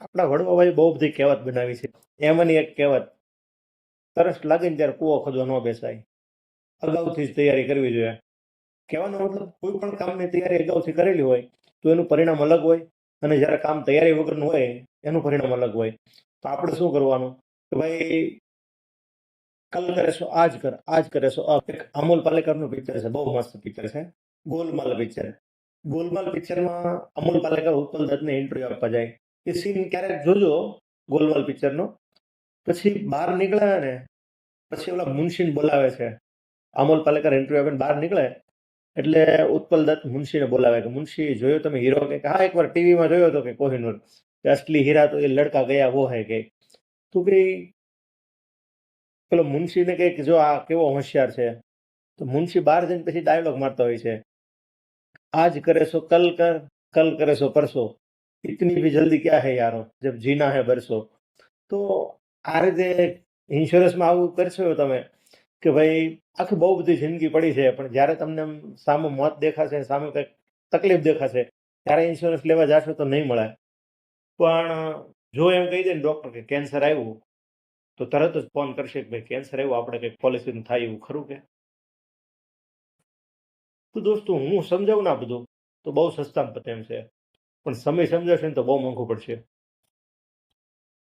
આપણા વડવાઓએ બહુ બધી કહેવત બનાવી છે. એમાંની એક કહેવત, તરસ લાગે ને ત્યારે કૂવો ખોદવા ન બેસાય, અગાઉથી જ તૈયારી કરવી જોઈએ. કહેવાનો મતલબ કોઈ પણ કામની તૈયારી અગાઉથી કરેલી હોય તો એનું પરિણામ અલગ હોય, અને જ્યારે કામ તૈયારી વગરનું હોય એનું પરિણામ અલગ હોય. તો આપણે શું કરવાનું કે ભાઈ, કલ કરે સો આજ કર, આજ કરે સો અબ. એક અમોલ પાલેકરનું પિક્ચર છે, બહુ મસ્ત પિક્ચર છે, ગોલમાલ પિક્ચર. ગોલમાલ પિક્ચરમાં અમોલ પાલેકર ઉત્પલ દત્તને ઇન્ટરવ્યુ આપવા જાય. એ સીન ક્યારેક જોજો ગોલમાલ પિક્ચરનો. પછી બહાર નીકળ્યા ને પછી ઓલા મુનશીને બોલાવે છે. અમોલ પાલેકર ઇન્ટરવ્યુ આપીને બહાર નીકળે એટલે ઉત્પલ દત્ત મુનશીને બોલાવે કે મુનશી, જોયો તમે હીરો? કે હા, એકવાર ટીવીમાં જોયો હતો કે કોહિનૂર, કે અસલી હીરા તો એ લડકા ગયા વો હે. કે તું કે પેલો મુનશીને કહે કે જો આ કેવો હોશિયાર છે. તો મુનશી બહાર જઈને પછી ડાયલોગ મારતો હોય છે, आज करे सो कल कर, कल करे सो परसों, इतनी भी जल्दी क्या है यारो, जब जीना है बरसो. તો આ રીતે ઇન્સ્યોરન્સમાં આવું કરશો તમે કે ભાઈ આખી બહુ બધી જિંદગી પડી છે, પણ જ્યારે તમને આમ સામે મોત દેખાશે, સામે કંઈક તકલીફ દેખાશે, ત્યારે ઇન્સ્યોરન્સ લેવા જાશો તો નહીં મળે. પણ જો એમ કહી દે ને ડૉક્ટર કે કેન્સર આવ્યું, તો તરત જ ફોન કરશે કે ભાઈ કેન્સર આવ્યું, આપણે કંઈક પોલિસીનું થાય એવું ખરું કે? તો દોસ્તો, હું સમજાવું ને આ બધું તો બહુ સસ્તામાં પતે એમ છે, પણ સમય સમજાવશે ને તો બહુ મોંઘું પડશે.